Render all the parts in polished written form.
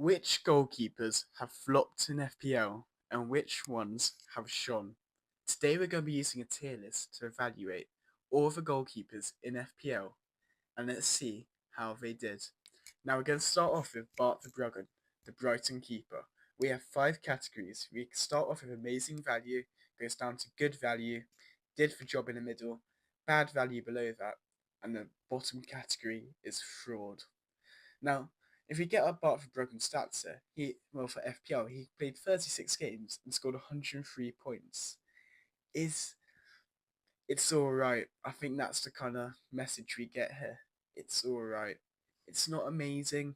Which goalkeepers have flopped in FPL and which ones have shone? Today we're going to be using a tier list to evaluate all the goalkeepers in FPL and let's see how they did. Now we're going to start off with Bart Verbruggen, the Brighton keeper. We have 5 categories. We start off with amazing value, goes down to good value, did the job in the middle, bad value below that, and the bottom category is fraud. Now, if we get our Bart Verbruggen stats here, for FPL, he played 36 games and scored 103 points. It's alright. I think that's the kind of message we get here. It's alright. It's not amazing.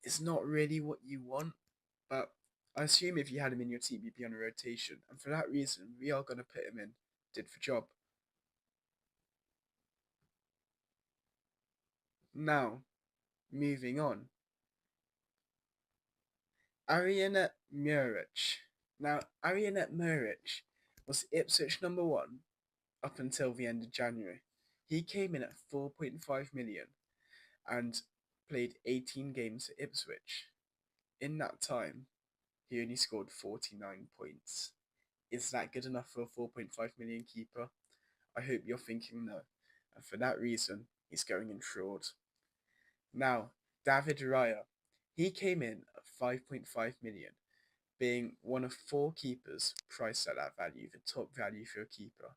It's not really what you want, but I assume if you had him in your team, you'd be on a rotation. And for that reason, we are going to put him in. Did the job. Now, moving on. Arianet Muric. Now, Arianet Muric was Ipswich number 1 up until the end of January. He came in at 4.5 million and played 18 games for Ipswich. In that time, he only scored 49 points. Is that good enough for a 4.5 million keeper? I hope you're thinking no. And for that reason, he's going in fraud. Now, David Raya. He came in at 5.5 million, being one of 4 keepers priced at that value, the top value for a keeper.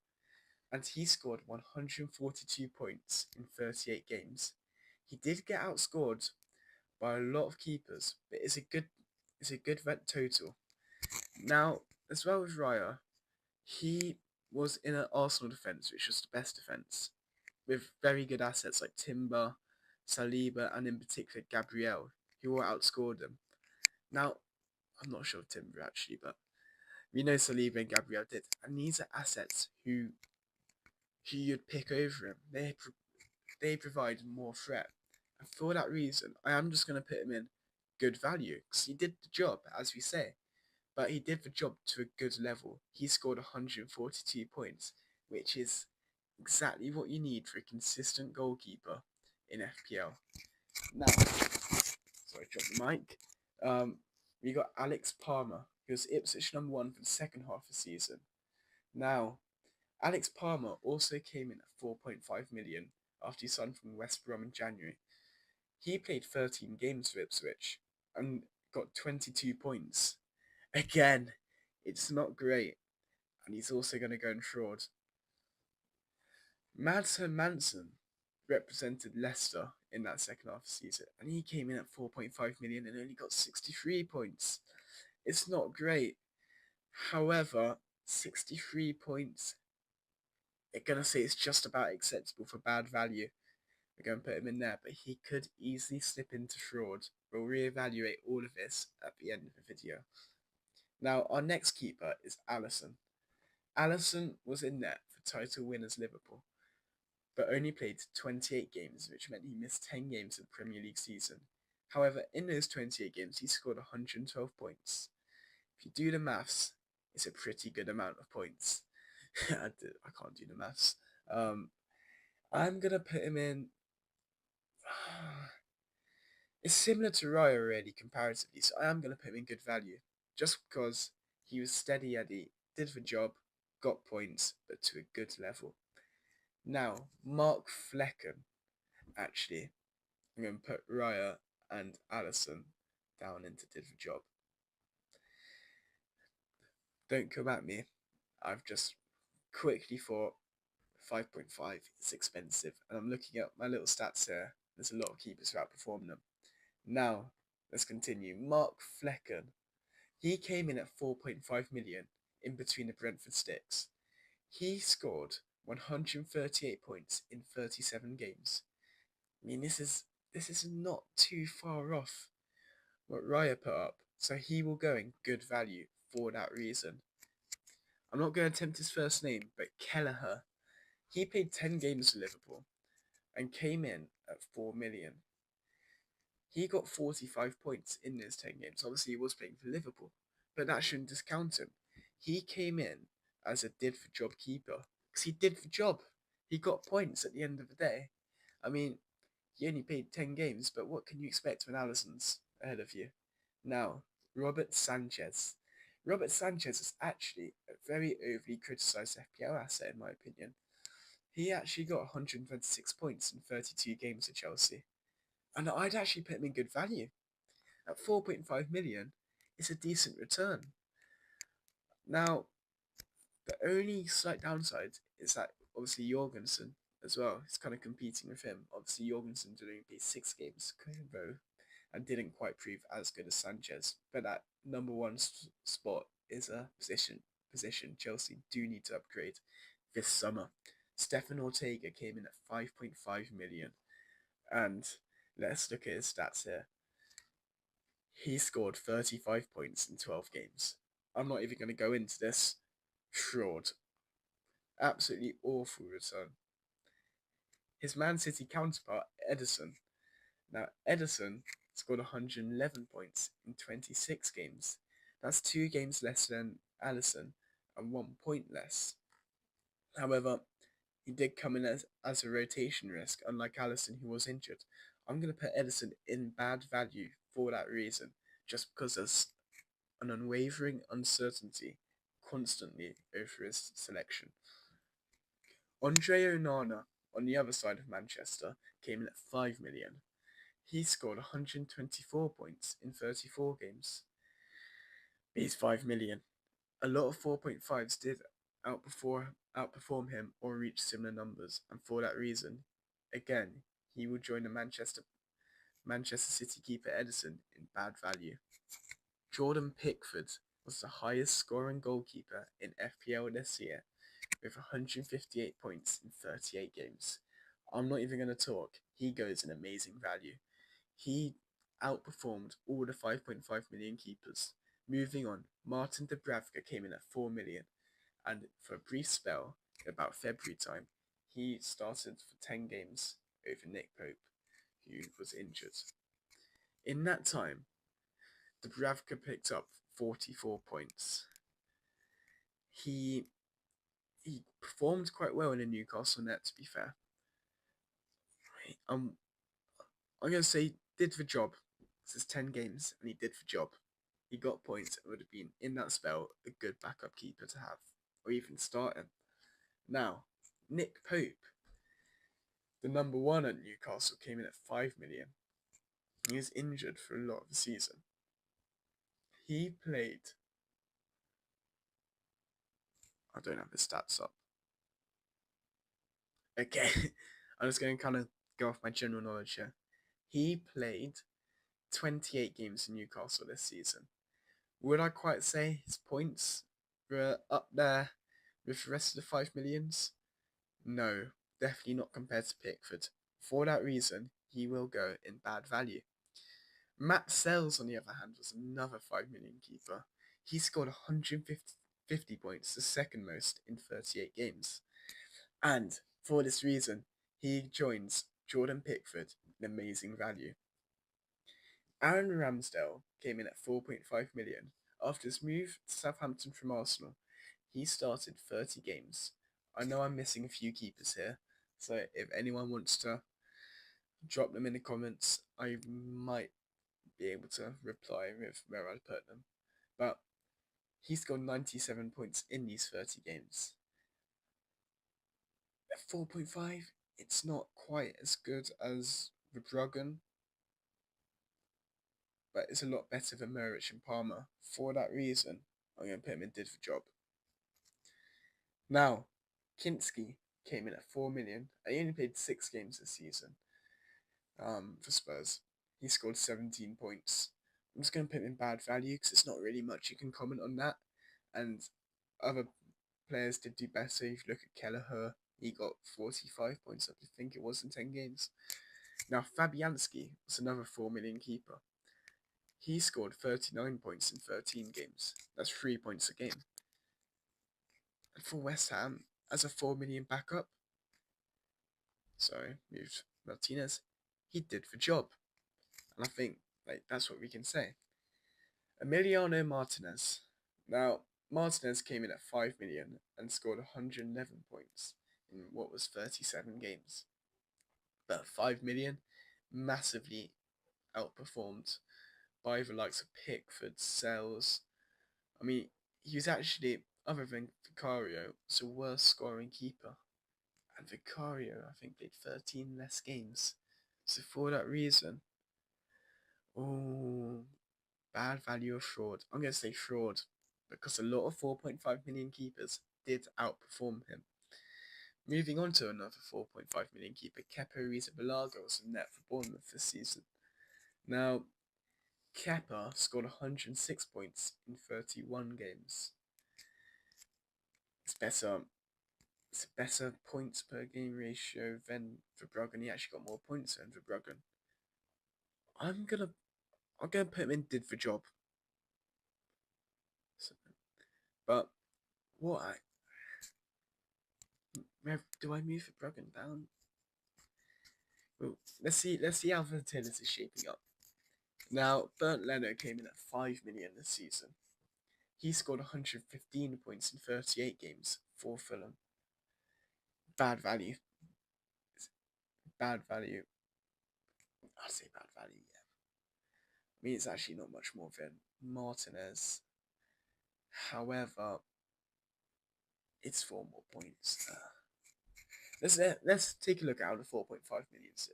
And he scored 142 points in 38 games. He did get outscored by a lot of keepers, but it's a good total. Now, as well as Raya, he was in an Arsenal defence, which was the best defence, with very good assets like Timber, Saliba, and in particular Gabriel, who all outscored him. Now, I'm not sure of Timber actually, but we know Saliba and Gabriel did, and these are assets who you'd pick over him. They provide more threat, and for that reason, I am just going to put him in good value because he did the job, as we say. But he did the job to a good level. He scored 142 points, which is exactly what you need for a consistent goalkeeper in FPL. Now, sorry, drop the mic. We got Alex Palmer, who was Ipswich number 1 for the second half of the season. Now, Alex Palmer also came in at 4.5 million after he signed from West Brom in January. He played 13 games for Ipswich and got 22 points. Again, it's not great, and he's also going to go in fraud. Madsen Manson represented Leicester in that second half of the season, and he came in at 4.5 million and only got 63 points. It's not great. However, 63 points, they're going to say it's just about acceptable for bad value. We're going to put him in there, but he could easily slip into fraud. We'll reevaluate all of this at the end of the video. Now, our next keeper is Alisson. Alisson was in net for title winners Liverpool, but only played 28 games, which meant he missed 10 games of the Premier League season. However, in those 28 games, he scored 112 points. If you do the maths, it's a pretty good amount of points. I can't do the maths. I'm going to put him in... It's similar to Raya, really, comparatively, so I am going to put him in good value, just because he was steady Eddie, did the job, got points, but to a good level. Now, Mark Flecken, actually, I'm going to put Raya and Alisson down into did the job. Don't come at me. I've just quickly thought 5.5 is expensive, and I'm looking at my little stats here. There's a lot of keepers who outperform them. Now, let's continue. Mark Flecken. He came in at 4.5 million in between the Brentford sticks. He scored 138 points in 37 games. I mean, this is not too far off what Raya put up, so he will go in good value for that reason. I'm not going to attempt his first name, but Kelleher. He played 10 games for Liverpool and came in at 4 million. He got 45 points in those 10 games. Obviously, he was playing for Liverpool, but that shouldn't discount him. He came in as a did-for-job keeper because he did the job. He got points at the end of the day. I mean, he only played 10 games, but what can you expect when Alisson's ahead of you. Now, Robert Sanchez. Robert Sanchez is actually a very overly criticised FPL asset, in my opinion. He actually got 126 points in 32 games for Chelsea, and I'd actually put him in good value. At 4.5 million, it's a decent return. Now, the only slight downside is that obviously Jorgensen as well is kind of competing with him. Obviously, Jorgensen did only play 6 games, though, and didn't quite prove as good as Sanchez. But that number one spot is a position Chelsea do need to upgrade this summer. Stefan Ortega came in at 5.5 million, and let's look at his stats here. He scored 35 points in 12 games. I'm not even going to go into this. Fraud. Absolutely awful return. His Man City counterpart, Edison. Now, Edison scored 111 points in 26 games. That's 2 games less than Allison and 1 point less. However, he did come in as a rotation risk, unlike Allison, who was injured. I'm going to put Edison in bad value for that reason, just because there's an unwavering uncertainty constantly over his selection. Andre Onana, on the other side of Manchester, came in at 5 million. He scored 124 points in 34 games. He's 5 million. A lot of 4.5s did outperform him or reach similar numbers, and for that reason, again, he will join the Manchester City keeper Edison in bad value. Jordan Pickford was the highest scoring goalkeeper in FPL this year, with 158 points in 38 games. I'm not even going to talk. He goes in amazing value. He outperformed all the 5.5 million keepers. Moving on, Martin Dubravka came in at 4 million, and for a brief spell, about February time, he started for 10 games over Nick Pope, who was injured. In that time, Dubravka picked up 44 points. He performed quite well in the Newcastle net, to be fair. I'm going to say did the job. This is 10 games, and he did the job. He got points and would have been, in that spell, a good backup keeper to have, or even start him. Now, Nick Pope, the number one at Newcastle, came in at 5 million. He was injured for a lot of the season. He played... I don't have the stats up. Okay, I'm just going to kind of go off my general knowledge here. He played 28 games in Newcastle this season. Would I quite say his points were up there with the rest of the 5 millions? No, definitely not compared to Pickford. For that reason, he will go in bad value. Matt Sells, on the other hand, was another 5 million keeper. He scored 150 points, the second most in 38 games. And for this reason, he joins Jordan Pickford in amazing value. Aaron Ramsdale came in at 4.5 million. After his move to Southampton from Arsenal, he started 30 games. I know I'm missing a few keepers here, so if anyone wants to drop them in the comments, I might be able to reply with where I put them. But he scored 97 points in these 30 games. At 4.5, it's not quite as good as Verbruggen, but it's a lot better than Muric and Palmer. For that reason, I'm going to put him in did the job. Now, Kinski came in at 4 million. He only played 6 games this season for Spurs. He scored 17 points. I'm just going to put him in bad value because it's not really much you can comment on that. And other players did do better. If you look at Kelleher, he got 45 points, I think it was, in 10 games. Now, Fabianski was another 4 million keeper. He scored 39 points in 13 games. That's 3 points a game. And for West Ham, as a 4 million backup, moved Martinez, he did the job. And I think that's what we can say. Emiliano Martinez. Now, Martinez came in at 5 million and scored 111 points in what was 37 games. But 5 million massively outperformed by the likes of Pickford, Sells. I mean, he was actually, other than Vicario, was the worst scoring keeper. And Vicario, I think, played 13 less games. So for that reason, oh, bad value of fraud. I'm going to say fraud because a lot of 4.5 million keepers did outperform him. Moving on to another 4.5 million keeper, Kepa Arrizabalaga was in net for Bournemouth this season. Now, Kepa scored 106 points in 31 games. It's better. It's a better points per game ratio than Verbruggen. He actually got more points than Verbruggen. I'm gonna put him in did the job. So, but what do I move Verbruggen down? Well, let's see how the tennis is shaping up. Now, Bernd Leno came in at 5 million this season. He scored 115 points in 38 games for Fulham. Bad value. Bad value. I'd say bad value, yeah. I mean, it's actually not much more than Martinez. However, it's 4 more points. Let's take a look at how the 4.5 million is.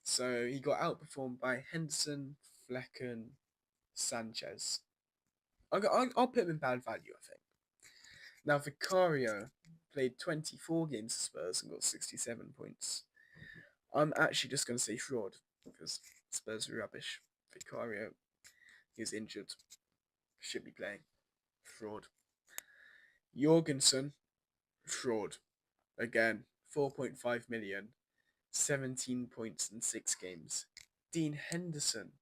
So he got outperformed by Henderson, Flecken, Sanchez. I'll put him in bad value, I think. Now, Vicario played 24 games for Spurs and got 67 points. I'm actually just going to say fraud because Spurs are rubbish. Vicario is injured. Should be playing. Fraud. Jorgensen, fraud. Again, 4.5 million, 17 points in 6 games. Dean Henderson,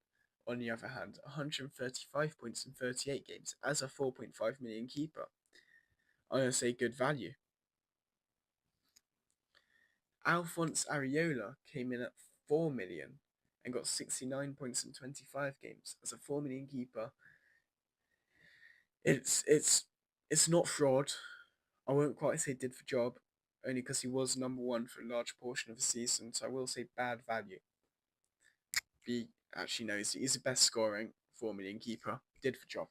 on the other hand, 135 points in 38 games as a 4.5 million keeper. I'm going to say good value. Alphonse Areola came in at 4 million and got 69 points in 25 games as a 4 million keeper. It's not fraud. I won't quite say did the job, only because he was number one for a large portion of the season, so I will say bad value. Actually no, he's the best scoring 4 million keeper. Did the job.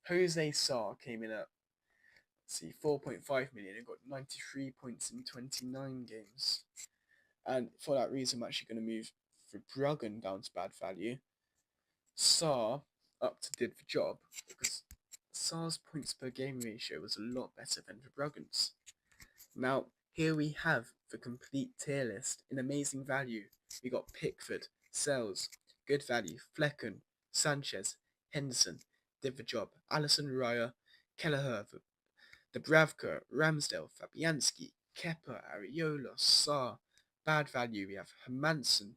Jose Sarr came in at 4.5 million and got 93 points in 29 games. And for that reason, I'm actually going to move Verbruggen down to bad value. Sarr up to did the job because Sarr's points per game ratio was a lot better than Verbruggen's. Now, here we have the complete tier list in amazing value. We got Pickford, Sells, good value, Flecken, Sanchez, Henderson, did the job, Alisson, Raya, Kelleher, Dubravka, Ramsdale, Fabianski, Kepa, Areola, Sarr. Bad value, we have Hermansen,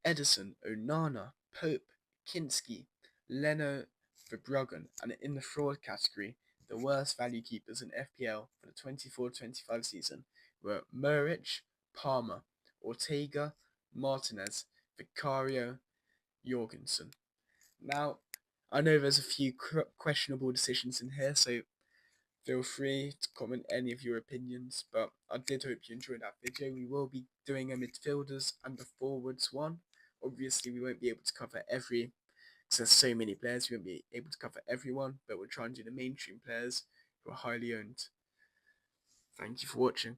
Edison, Onana, Pope, Kinski, Leno, Verbruggen, and in the fraud category, the worst value keepers in FPL for the 24-25 season were Muric, Palmer, Ortega, Martinez, Vicario, Jorgensen. Now, I know there's a few questionable decisions in here, so feel free to comment any of your opinions, but I did hope you enjoyed that video. We will be doing a midfielders and a forwards one. Obviously, we won't be able to cover every, because there's so many players, we won't be able to cover everyone, but we'll try and do the mainstream players who are highly owned. Thank you for watching.